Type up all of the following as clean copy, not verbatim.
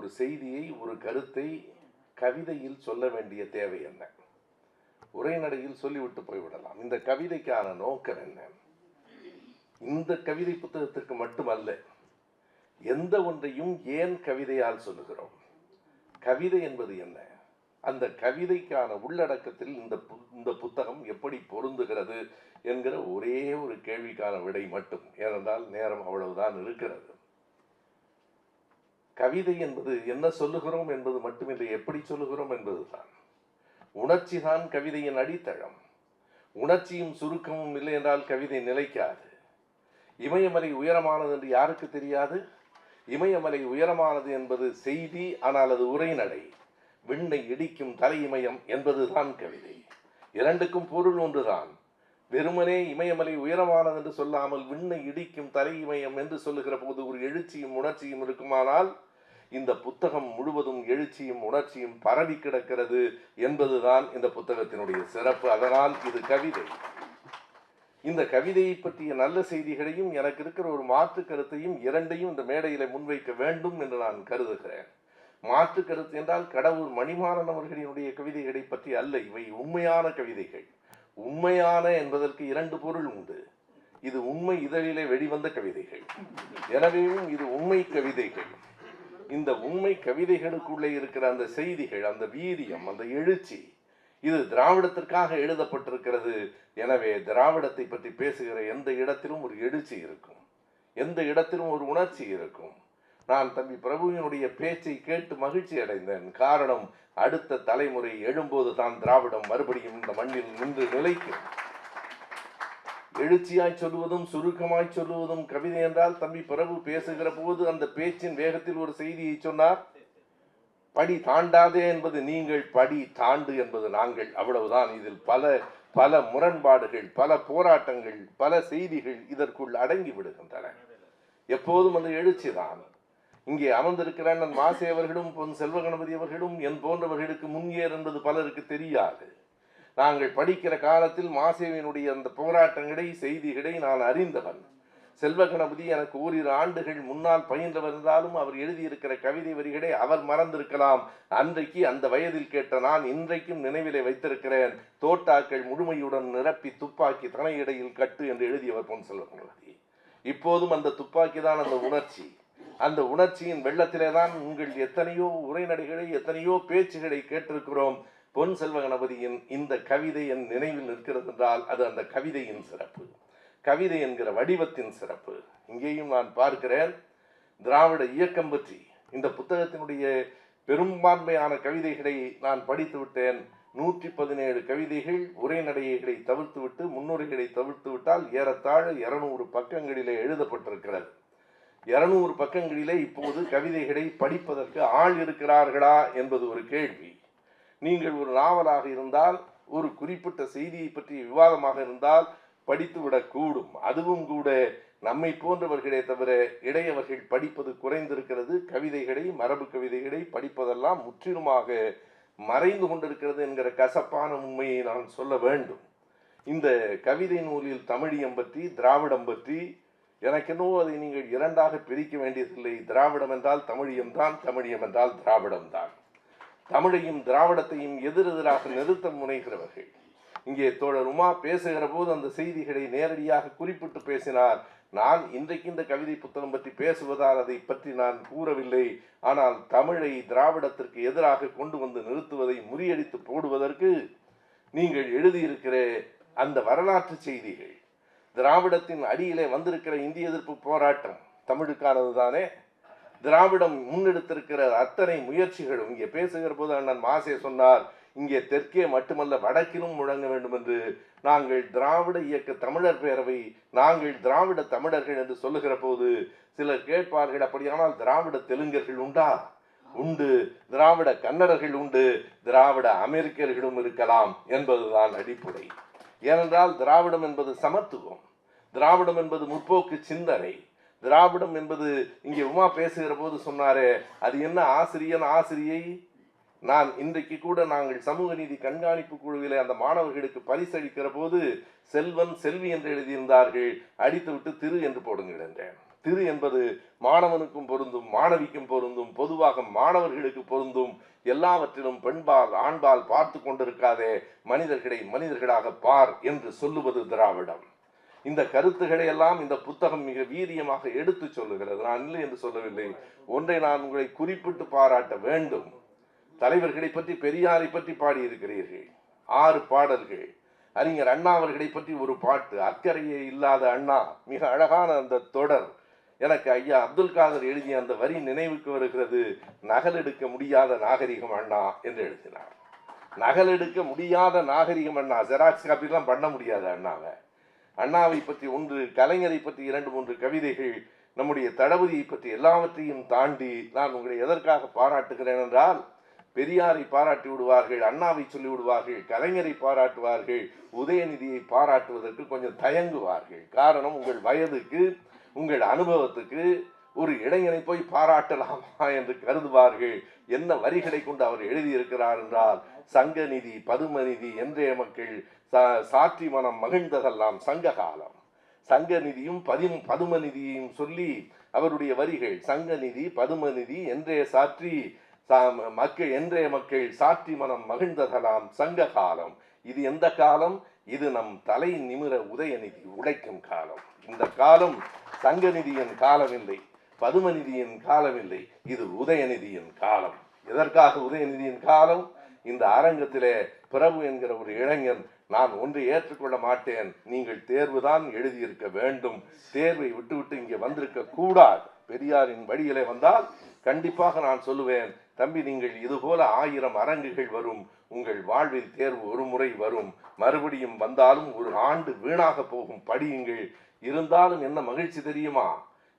ஒரு செய்தியை, ஒரு கருத்தை கவிதையில் சொல்ல வேண்டிய தேவை என்ன? உரைநடையில் சொல்லிவிட்டு போய்விடலாம். இந்த கவிதைக்கான நோக்கம் என்ன? இந்த கவிதை புத்தகத்திற்கு மட்டுமல்ல, எந்த ஒன்றையும் ஏன் கவிதையால் சொல்லுகிறோம்? கவிதை என்பது என்ன? அந்த கவிதைக்கான உள்ளடக்கத்தில் இந்த புத்தகம் எப்படி பொருந்துகிறது என்கிற ஒரே ஒரு கேள்விக்கான விடை மட்டும். ஏனென்றால் நேரம் அவ்வளவுதான் இருக்கிறது. கவிதை என்பது என்ன சொல்லுகிறோம் என்பது மட்டுமில்லை, எப்படி சொல்லுகிறோம் என்பதுதான். உணர்ச்சி தான் கவிதையின் அடித்தளம். உணர்ச்சியும் சுருக்கமும் இல்லை என்றால் கவிதை நிலைக்காது. இமயமலை உயரமானது என்று யாருக்கு தெரியாது? இமயமலை உயரமானது என்பது செய்தி, ஆனால் அது உரைநடை. விண்ணை இடிக்கும் தலை இமயம் என்பதுதான் கவிதை. இரண்டுக்கும் பொருள் ஒன்றுதான். வெறுமனே இமயமலை உயரமானது என்று சொல்லாமல் விண்ணை இடிக்கும் தலை இமயம் என்று சொல்லுகிற போது ஒரு எழுச்சியும் உணர்ச்சியும் இருக்குமானால் இந்த புத்தகம் முழுவதும் எழுச்சியும் உணர்ச்சியும் பரவி கிடக்கிறது என்பதுதான் இந்த புத்தகத்தினுடைய சிறப்பு. அதனால் இது கவிதை. இந்த கவிதையை பற்றிய நல்ல செய்திகளையும் எனக்கு இருக்கிற ஒரு மாற்று கருத்தையும் இரண்டையும் இந்த மேடையில முன்வைக்க வேண்டும் என்று நான் கருதுகிறேன். மாற்று கருத்து என்றால் கடவுள் மணிமாறன் அவர்களினுடைய கவிதைகளை பற்றி அல்ல. இவை உண்மையான கவிதைகள். உண்மையான என்பதற்கு இரண்டு பொருள் உண்டு. இது உண்மை இதழிலே வெளிவந்த கவிதைகள், எனவே இது உண்மை கவிதைகள். இந்த உண்மை கவிதைகளுக்குள்ளே இருக்கிற அந்த செய்திகள், அந்த வீரியம், அந்த எழுச்சி, இது திராவிடத்திற்காக எழுதப்பட்டிருக்கிறது. எனவே திராவிடத்தை பற்றி பேசுகிற எந்த இடத்திலும் ஒரு எழுச்சி இருக்கும், எந்த இடத்திலும் ஒரு உணர்ச்சி இருக்கும். நான் தம்பி பிரபுவினுடைய பேச்சை கேட்டு மகிழ்ச்சி அடைந்தேன். காரணம், அடுத்த தலைமுறை எழும்போது தான் திராவிடம் மறுபடியும் இந்த மண்ணில் நின்று நிலைக்கும். எழுச்சியாய் சொல்லுவதும் சுருக்கமாய் சொல்லுவதும் கவிதை என்றால் தம்பி பிரபு பேசுகிற போது அந்த பேச்சின் வேகத்தில் ஒரு செய்தியை சொன்னார். படி தாண்டாதே என்பது நீங்கள், படி தாண்டு என்பது நாங்கள். அவ்வளவுதான். இதில் பல முரண்பாடுகள், பல போராட்டங்கள், பல செய்திகள் இதற்குள் அடங்கி விடுகின்றன. எப்போதும் அந்த எழுச்சி தான். இங்கே அமர்ந்திருக்கிற அண்ணன் மாசே அவர்களும் பொன் செல்வ கணபதி அவர்களும் என் போன்றவர்களுக்கு முன்னேறு என்பது பலருக்கு தெரியாது. நாங்கள் படிக்கிற காலத்தில் மாசேவினுடைய அந்த போராட்டங்களை, செய்திகளை நான் அறிந்தவன். செல்வ கணபதி எனக்கு ஓரிரு ஆண்டுகள் முன்னால் பயின்றவர் இருந்தாலும் அவர் எழுதியிருக்கிற கவிதை வரிகளை அவர் மறந்திருக்கலாம். அன்றைக்கு அந்த வயதில் கேட்ட நான் இன்றைக்கும் நினைவிலே வைத்திருக்கிறேன். தோட்டாக்கள் முழுமையுடன் நிரப்பி துப்பாக்கி தனையிடையில் கட்டு என்று எழுதியவர் பொன் செல்வ கணபதி. இப்போதும் அந்த துப்பாக்கி தான் அந்த உணர்ச்சி. அந்த உணர்ச்சியின் வெள்ளத்திலே தான் உங்கள் எத்தனையோ உரைநடைகளை, எத்தனையோ பேச்சுகளை கேட்டிருக்கிறோம். பொன் செல்வ கணபதியின் இந்த கவிதை என் நினைவில் நிற்கிறது என்றால் அது அந்த கவிதையின் சிறப்பு, கவிதை என்கிற வடிவத்தின் சிறப்பு. இங்கேயும் நான் பார்க்கிறேன், திராவிட இயக்கம் பற்றி இந்த புத்தகத்தினுடைய பெரும்பான்மையான கவிதைகளை நான் படித்து விட்டேன். 117 கவிதைகள். உரைநடைகளை தவிர்த்துவிட்டு, முன்னுரைகளை தவிர்த்து விட்டால் ஏறத்தாழ 200 பக்கங்களிலே எழுதப்பட்டிருக்கிறது. 200 பக்கங்களிலே இப்போது கவிதைகளை படிப்பதற்கு ஆள் இருக்கிறார்களா என்பது ஒரு கேள்வி. நீங்கள் ஒரு நாவலாக இருந்தால், ஒரு குறிப்பிட்ட செய்தியை பற்றிய விவாதமாக இருந்தால் படித்துவிடக்கூடும். அதுவும் கூட நம்மை போன்றவர்களே தவிர இளையவர்கள் படிப்பது குறைந்திருக்கிறது. கவிதைகளை, மரபு கவிதைகளை படிப்பதெல்லாம் முற்றிலுமாக மறைந்து கொண்டிருக்கிறது என்கிற கசப்பான உண்மையை நான் சொல்ல வேண்டும். இந்த கவிதை நூலில் தமிழியம் பற்றி, திராவிடம் பற்றி எனக்கென்னோ அதை நீங்கள் இரண்டாக பிரிக்க வேண்டியதில்லை. திராவிடம் என்றால் தமிழியம் தான், தமிழியம் என்றால் திராவிடம் தான். தமிழையும் திராவிடத்தையும் எதிரெதிராக நிறுத்த முனைகிறவர்கள். இங்கே தோழர் உமா பேசுகிற போது அந்த செய்திகளை நேரடியாக குறிப்பிட்டு பேசினார். நான் இன்றைக்கு இந்த கவிதை புத்தகம் பற்றி பேசுவதால் அதை பற்றி நான் கூறவில்லை. ஆனால் தமிழை திராவிடத்திற்கு எதிராக கொண்டு வந்து நிறுத்துவதை முறியடித்து போடுவதற்கு நீங்கள் எழுதியிருக்கிற அந்த வரலாற்று செய்திகள், திராவிடத்தின் அடியிலே வந்திருக்கிற இந்திய எதிர்ப்பு போராட்டம் தமிழுக்கானது தானே. திராவிடம் முன்னெடுத்திருக்கிற அத்தனை முயற்சிகளும் இங்கே பேசுகிற போது அண்ணன் மாசே சொன்னார், இங்கே தெற்கே மட்டுமல்ல வடக்கிலும் முழங்க வேண்டும் என்று. நாங்கள் திராவிட இயக்க தமிழர் பேரவை, நாங்கள் திராவிட தமிழர்கள் என்று சொல்லுகிற போது சிலர் கேட்பார்கள், அப்படியானால் திராவிட தெலுங்கர்கள் உண்டா? உண்டு. திராவிட கன்னடர்கள் உண்டு. திராவிட அமெரிக்கர்களும் இருக்கலாம் என்பதுதான் அடிப்படை. ஏனென்றால் திராவிடம் என்பது சமத்துவம், திராவிடம் என்பது முற்போக்கு சிந்தனை, திராவிடம் என்பது இங்கே உமா பேசுகிற போது சொன்னாரே, அது என்ன ஆசிரியன் ஆசிரியை. நான் இன்றைக்கு கூட நாங்கள் சமூக நீதி கண்காணிப்பு குழுவிலே அந்த மாணவர்களுக்கு பரிசளிக்கிற போது செல்வன் செல்வி என்று எழுதியிருந்தார்கள். அடித்துவிட்டு திரு என்று போடுங்கள் என்றேன். திரு என்பது மாணவனுக்கும் பொருந்தும், மாணவிக்கும் பொருந்தும், பொதுவாக மாணவர்களுக்கு பொருந்தும். எல்லாவற்றிலும் பெண்பால் ஆண்பால் பார்த்து கொண்டிருக்காதே, மனிதர்களை மனிதர்களாக பார் என்று சொல்லுவது திராவிடம். இந்த கருத்துக்களை எல்லாம் இந்த புத்தகம் மிக வீரியமாக எடுத்து சொல்லுகிறது. நான் இல்லை என்று சொல்லவில்லை. ஒன்றை நான் உங்களை குறிப்பிட்டு பாராட்ட வேண்டும். தலைவர்களை பற்றி, பெரியாரை பற்றி பாடியிருக்கிறீர்கள், 6 பாடல்கள். அறிஞர் அண்ணா அவர்களை பற்றி ஒரு பாட்டு, அக்கறையே இல்லாத அண்ணா, மிக அழகான அந்த தொடர். எனக்கு ஐயா அப்துல் காதர் எழுதிய அந்த வரி நினைவுக்கு வருகிறது. நகலெடுக்க முடியாத நாகரிகம் அண்ணா என்று எழுதினார். நகலெடுக்க முடியாத நாகரிகம் அண்ணா, ஜெராக்ஸ் காப்பிலாம் பண்ண முடியாது அண்ணாவை. அண்ணாவை பற்றி ஒன்று, கலைஞரை பற்றி 2, 3 கவிதைகள், நம்முடைய தளபதியை பற்றி எல்லாவற்றையும் தாண்டி நான் உங்களை எதற்காக பாராட்டுகிறேன் என்றால், பெரியாரை பாராட்டி விடுவார்கள், அண்ணாவை சொல்லி விடுவார்கள், கலைஞரை பாராட்டுவார்கள், உதயநிதியை பாராட்டுவதற்கு கொஞ்சம் தயங்குவார்கள். காரணம், உங்கள் வயதுக்கு, உங்கள் அனுபவத்துக்கு ஒரு இளைஞனை போய் பாராட்டலாமா என்று கருதுவார்கள். என்ன வரிகளை கொண்டு அவர் எழுதியிருக்கிறார் என்றால், சங்கநிதி பதுமநிதி என்றே மக்கள் சாற்றி மனம் மகிழ்ந்ததெல்லாம் சங்க காலம். சங்கநிதியும் பதுமநிதியையும் சொல்லி அவருடைய வரிகள், சங்கநிதி பதுமநிதி என்றே சாற்றி மக்கள் என்றே மக்கள் சாற்றி மனம் மகிழ்ந்ததெல்லாம் சங்க காலம். இது எந்த காலம்? இது நம் தலை நிமிர உதயநிதி உழைக்கும் காலம். இந்த காலம் சங்கநிதியின் காலம் இல்லை, பதுமநிதியின் காலம் இல்லை, இது உதயநிதியின் காலம். எதற்காக உதயநிதியின் காலம்? இந்த அரங்கத்திலே பிரபு என்கிற ஒரு இளைஞன், நான் ஒன்றை ஏற்றுக்கொள்ள மாட்டேன், நீங்கள் தேர்வுதான் எழுதியிருக்க வேண்டும், தேர்வை விட்டுவிட்டு இங்கே வந்திருக்க கூடாது. பெரியாரின் வழியிலே வந்தால் கண்டிப்பாக நான் சொல்லுவேன், தம்பி நீங்கள் இதுபோல 1000 அரங்குகள் வரும், உங்கள் வாழ்வில் தேர்வு ஒரு முறை வரும், மறுபடியும் வந்தாலும் ஒரு ஆண்டு வீணாக போகும், படியுங்கள். இருந்தாலும் என்ன மகிழ்ச்சி தெரியுமா?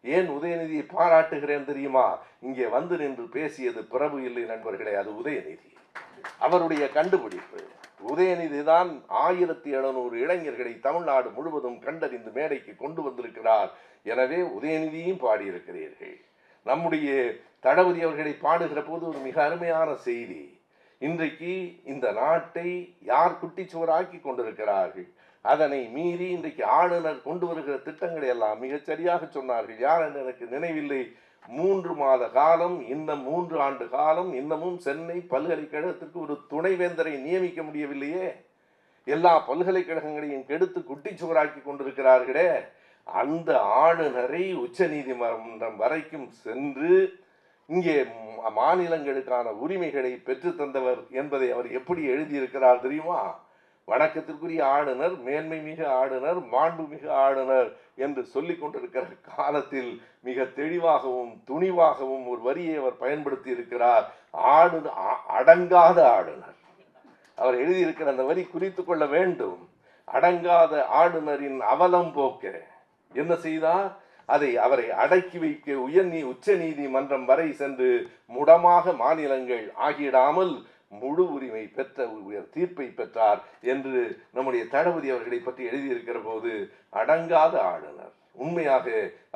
ஏன் உதயநிதியை பாராட்டுகிறேன் தெரியுமா? இங்கே வந்து நின்று பேசியது பிரபு இல்லை நண்பர்களே, அது உதயநிதி, அவருடைய கண்டுபிடிப்பு. உதயநிதி தான் 1700 இளைஞர்களை தமிழ்நாடு முழுவதும் கண்டறிந்து மேடைக்கு கொண்டு வந்திருக்கிறார். எனவே உதயநிதியும் பாடியிருக்கிறீர்கள். நம்முடைய தளபதி அவர்களை பாடுகிற போது ஒரு மிக அருமையான செய்தி. இன்றைக்கு இந்த நாட்டை யார் குட்டிச்சுவராக்கி கொண்டிருக்கிறார்கள்? அதனை மீறி இன்றைக்கு ஆளுநர் கொண்டு வருகிற திட்டங்களை எல்லாம் மிகச் சரியாக சொன்னார்கள். யார் என்று எனக்கு நினைவில்லை. 3 மாத காலம், இன்னும் 3 ஆண்டு காலம், இன்னமும் சென்னை பல்கலைக்கழகத்திற்கு ஒரு துணைவேந்தரை நியமிக்க முடியவில்லையே. எல்லா பல்கலைக்கழகங்களையும் கெடுத்து குட்டிச்சுவராக்கி கொண்டிருக்கிறார்களே. அந்த ஆளுநரை உச்ச நீதிமன்றம் வரைக்கும் சென்று இங்கே மாநிலங்களுக்கான உரிமைகளை பெற்று தந்தவர் என்பதை அவர் எப்படி எழுதியிருக்கிறார் தெரியுமா? வணக்கத்திற்குரிய ஆளுநர், மேன்மை மிகு ஆளுநர், மாண்புமிகு ஆளுநர் என்று சொல்லிக் கொண்டிருக்கிற காலத்தில் மிக தெளிவாகவும் துணிவாகவும் ஒரு வரியை அவர் பயன்படுத்தி இருக்கிறார். அடங்காத ஆளுநர். அவர் எழுதியிருக்கிற அந்த வரி குறித்து கொள்ள வேண்டும். அடங்காத ஆளுநரின் அவலம் போக்க என்ன செய்தார்? அவரை அடக்கி வைக்க உச்ச நீதிமன்றம் வரை சென்று முடமாக மாநிலங்கள் ஆகிடாமல் முழு உரிமை பெற்ற உயர் தீர்ப்பை பெற்றார் என்று நம்முடைய தளபதி அவர்களை பற்றி எழுதியிருக்கிற போது அடங்காத ஆளுநர். உண்மையாக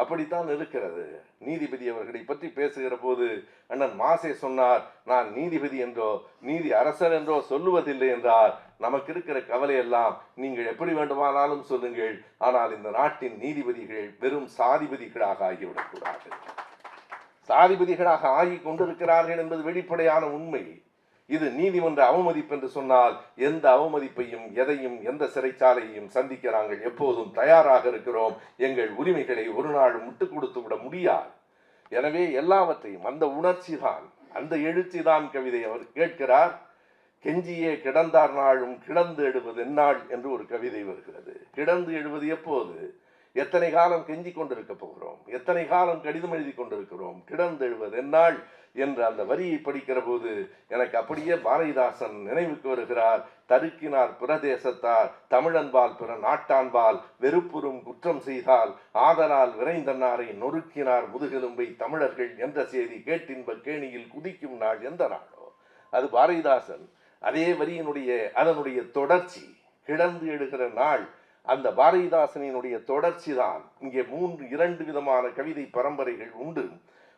அப்படித்தான் இருக்கிறது. நீதிபதி அவர்களை பற்றி பேசுகிற போது அண்ணன் மாசே சொன்னார், நான் நீதிபதி என்றோ நீதி அரசர் என்றோ சொல்லுவதில்லை என்றார். நமக்கு இருக்கிற கவலை எல்லாம் நீங்கள் எப்படி வேண்டுமானாலும் சொல்லுங்கள், ஆனால் இந்த நாட்டின் நீதிபதிகள் வெறும் சாதிபதிகளாக ஆகிவிடக்கூடாது. சாதிபதிகளாக ஆகி கொண்டிருக்கிறார்கள் என்பது வெளிப்படையான உண்மை. இது நீதிமன்ற அவமதிப்பு என்று சொன்னால் எந்த அவமதிப்பையும் எதையும் எந்த சிறைச்சாலையையும் சந்திக்க நாங்கள் எப்போதும் தயாராக இருக்கிறோம். எங்கள் உரிமைகளை ஒரு நாளும் முட்டுக் கொடுத்து விட முடியாது. எனவே எல்லாவற்றையும் அந்த உணர்ச்சி தான், அந்த எழுச்சி தான் கவிதை. அவர் கேட்கிறார், கெஞ்சியே கிடந்தார் நாளும் கிடந்து எழுவது எந்நாள் என்று ஒரு கவிதை வருகிறது. கிடந்து எழுவது எப்போது? எத்தனை காலம் கெஞ்சி கொண்டிருக்க போகிறோம்? எத்தனை காலம் கடிதம் எழுதி கொண்டிருக்கிறோம்? கிடந்து எழுவது எந்நாள் என்ற அந்த வரியை படிக்கிற போது எனக்கு அப்படியே பாரதிதாசன் நினைவுக்கு வருகிறார். தருக்கினார் பிரதேசத்தார் தமிழன்பால் பிற நாட்டான்பால் வெறுப்புறும் குற்றம் செய்தால் ஆதலால் விரைந்தன்னாரை நொறுக்கினார் முதுகெலும்பை தமிழர்கள் என்ற செய்தி கேட்டின்ப கேணியில் குதிக்கும் நாள் எந்த நாளோ? அது பாரதிதாசன். அதே வரியினுடைய அதனுடைய தொடர்ச்சி கிடந்து எழுகிற நாள். அந்த பாரதிதாசனினுடைய தொடர்ச்சி தான் இங்கே 2 விதமான கவிதை பரம்பரைகள் உண்டு.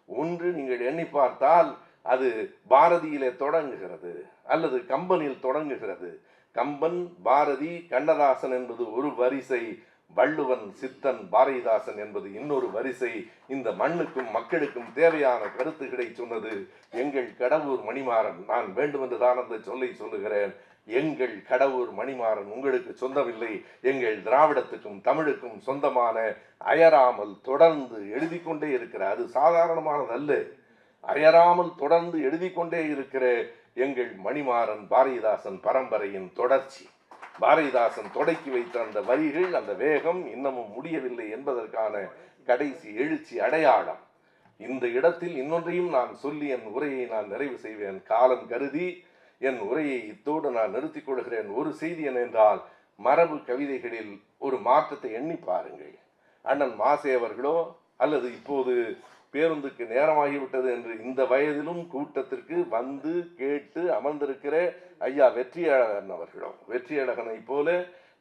ஒன்று, நீங்கள் எண்ணி பார்த்தால் அது பாரதியிலே தொடங்குகிறது அல்லது கம்பனில் தொடங்குகிறது. கம்பன், பாரதி, கண்ணதாசன் என்பது ஒரு வரிசை. வள்ளுவன், சித்தன், பாரதிதாசன் என்பது இன்னொரு வரிசை. இந்த மண்ணுக்கும் மக்களுக்கும் தேவையான கருத்துக்களை சொன்னது எங்கள் கடவுர் மணிமாறன். நான் வேண்டுமென்றுதான் அந்த சொல்லை சொல்லுகிறேன். எங்கள் கடவுர் மணிமாறன் உங்களுக்கு சொந்தமில்லை, எங்கள் திராவிடத்துக்கும் தமிழுக்கும் சொந்தமான, அயராமல் தொடர்ந்து எழுதி கொண்டே இருக்கிற, அது சாதாரணமானதல்ல, அயராமல் தொடர்ந்து எழுதி கொண்டே இருக்கிற எங்கள் மணிமாறன் பாரதிதாசன் பரம்பரையின் தொடர்ச்சி. பாரதிதாசன் தொடக்கி வைத்த அந்த வரிகள், அந்த வேகம் இன்னமும் முடியவில்லை என்பதற்கான கடைசி எழுச்சி அடையாளம். இந்த இடத்தில் இன்னொன்றையும் நான் சொல்லி என் உரையை நான் நிறைவு செய்வேன். காலம் கருதி என் உரையை இத்தோடு நான் நிறுத்திக் கொள்கிறேன். ஒரு செய்தி என்னென்றால், மரபு கவிதைகளில் ஒரு மாற்றத்தை எண்ணி பாருங்கள். அண்ணன் மாசே அவர்களோ அல்லது இப்போது பேருந்துக்கு நேரமாகிவிட்டது என்று இந்த வயதிலும் கூட்டத்திற்கு வந்து கேட்டு அமர்ந்திருக்கிற ஐயா வெற்றியழகன் அவர்களோ, வெற்றியழகனை போல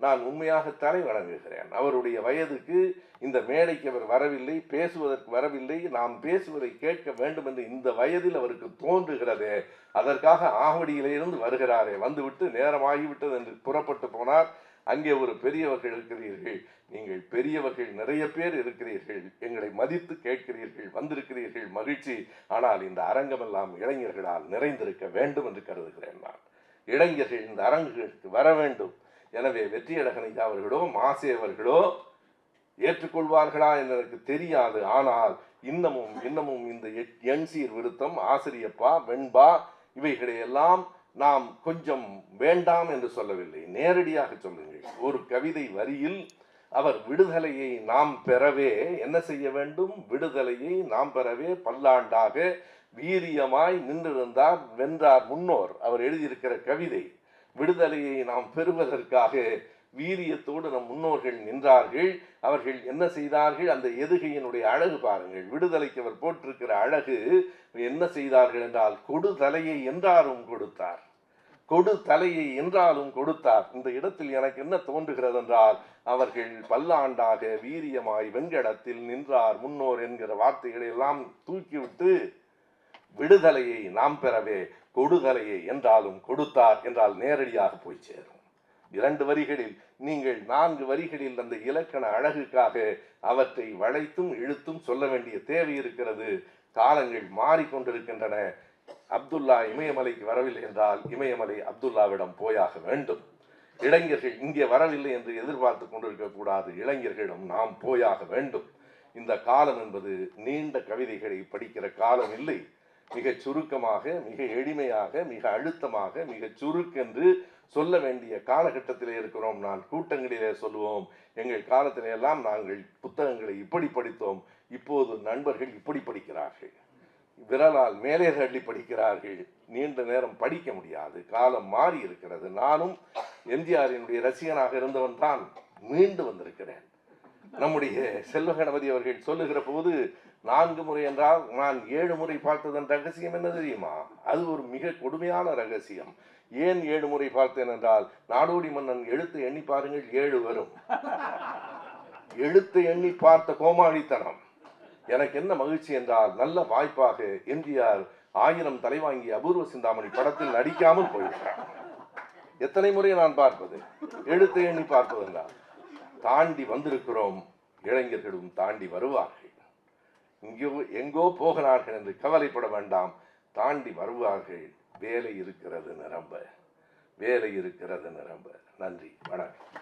நான் உண்மையாக தலை வணங்குகிறேன். அவருடைய வயதுக்கு இந்த மேடைக்கு அவர் வரவில்லை, பேசுவதற்கு வரவில்லை, நாம் பேசுவதை கேட்க வேண்டும் என்று இந்த வயதில் அவருக்கு தோன்றுகிறதே, அதற்காக ஆவடியிலிருந்து வருகிறாரே, வந்துவிட்டு நேரமாகிவிட்டது என்று புறப்பட்டு போனார். அங்கே ஒரு பெரியவர்கள் இருக்கிறீர்கள், நீங்கள் பெரியவர்கள் நிறைய பேர் இருக்கிறீர்கள், எங்களை மதித்து கேட்கிறீர்கள், வந்திருக்கிறீர்கள், மகிழ்ச்சி. ஆனால் இந்த அரங்கமெல்லாம் இளைஞர்களால் நிறைந்திருக்க வேண்டும் என்று கருதுகிறேன். நான் இளைஞர்கள் இந்த அரங்குகளுக்கு வர வேண்டும். எனவே வெற்றியழகன் ஐயா அவர்களோ மாசே அவர்களோ ஏற்றுக்கொள்வார்களா என்று எனக்கு தெரியாது. ஆனால் இன்னமும் இந்த எண்சீர் விருத்தம், ஆசிரியப்பா, வெண்பா இவைகளையெல்லாம் நாம் கொஞ்சம் வேண்டாம் என்று சொல்லவில்லை, நேரடியாக சொல்லுங்கள். ஒரு கவிதை வரியில் அவர் விடுதலையை நாம் பெறவே என்ன செய்ய வேண்டும்? விடுதலையை நாம் பெறவே பல்லாண்டாக வீரியமாய் நின்றிருந்தார், வென்றார் முன்னோர். அவர் எழுதியிருக்கிற கவிதை, விடுதலையை நாம் பெறுவதற்காக வீரியத்தோடு நம் முன்னோர்கள் நின்றார்கள். அவர்கள் என்ன செய்தார்கள்? அந்த எதுகையினுடைய அழகு பாருங்கள். விடுதலைக்கு அவர் போட்டிருக்கிற அழகு என்ன செய்தார்கள் என்றால், கொடு தலையை என்றாலும் கொடுத்தார், கொடு தலையை என்றாலும் கொடுத்தார். இந்த இடத்தில் எனக்கு என்ன தோன்றுகிறது என்றால், அவர்கள் பல்லாண்டாக வீரியமாய் வெண்கடத்தில் நின்றார் முன்னோர் என்கிற வார்த்தைகளை எல்லாம் தூக்கிவிட்டு விடுதலையை நாம் பெறவே கொடுதலையை என்றாலும் கொடுத்தார் என்றால் நேரடியாக போய் சேரும். 2 வரிகளில் நீங்கள் 4 வரிகளில் அந்த இலக்கண அழகுக்காக அவற்றை வளைத்தும் இழுத்தும் சொல்ல வேண்டிய தேவை இருக்கிறது. காலங்கள் மாறிக்கொண்டிருக்கின்றன. அப்துல்லா இமயமலைக்கு வரவில்லை என்றால் இமயமலை அப்துல்லாவிடம் போயாக வேண்டும். இளைஞர்கள் இங்கே வரவில்லை என்று எதிர்பார்த்து கொண்டிருக்க கூடாது, இளைஞர்களிடம் நாம் போயாக வேண்டும். இந்த காலம் என்பது நீண்ட கவிதைகளை படிக்கிற காலம் இல்லை. மிக சுருக்கமாக, மிக எளிமையாக, மிக அழுத்தமாக, மிக சுருக்கென்று சொல்ல வேண்டிய காலகட்டத்திலே இருக்கிறோம். நான் கூட்டங்களிலே சொல்லுவோம், எங்கள் காலத்திலே எல்லாம் நாங்கள் புத்தகங்களை இப்படி படித்தோம், இப்போது நண்பர்கள் இப்படி படிக்கிறார்கள், விரலால் மேலே தள்ளி படிக்கிறார்கள், நீண்ட நேரம் படிக்க முடியாது, காலம் மாறி இருக்கிறது. நானும் எம்ஜிஆரினுடைய ரசிகனாக இருந்தவன் தான், மீண்டு வந்திருக்கிறேன். நம்முடைய செல்வ கணபதி அவர்கள் சொல்லுகிற போது 4 முறை என்றால் நான் 7 முறை பார்த்ததன் ரகசியம் என்ன தெரியுமா? அது ஒரு மிக கொடுமையான ரகசியம். ஏன் 7 முறை பார்த்தேன் என்றால், நாடோடி மன்னன் எழுத்து எண்ணி பாருங்கள் 7 வரும். எழுத்து எண்ணி பார்த்த கோமாளித்தனம். எனக்கு என்ன மகிழ்ச்சி என்றால், நல்ல வாய்ப்பாக எம்ஜிஆர் 1000 தலைவாங்கி அபூர்வ சிந்தாமணி படத்தில் நடிக்காமல் போயிருக்கிறார். எத்தனை முறை நான் பார்ப்பது? எழுத்து எண்ணி பார்ப்பதென்றால் தாண்டி வந்திருக்கிறோம். இளைஞர்களும் தாண்டி வருவார்கள். எங்கோ போகிறார்கள் என்று கவலைப்பட வேண்டாம், தாண்டி வருவார்கள். வேலை இருக்கிறது நிரம்ப, வேலை இருக்கிறது நிரம்ப. நன்றி, வணக்கம்.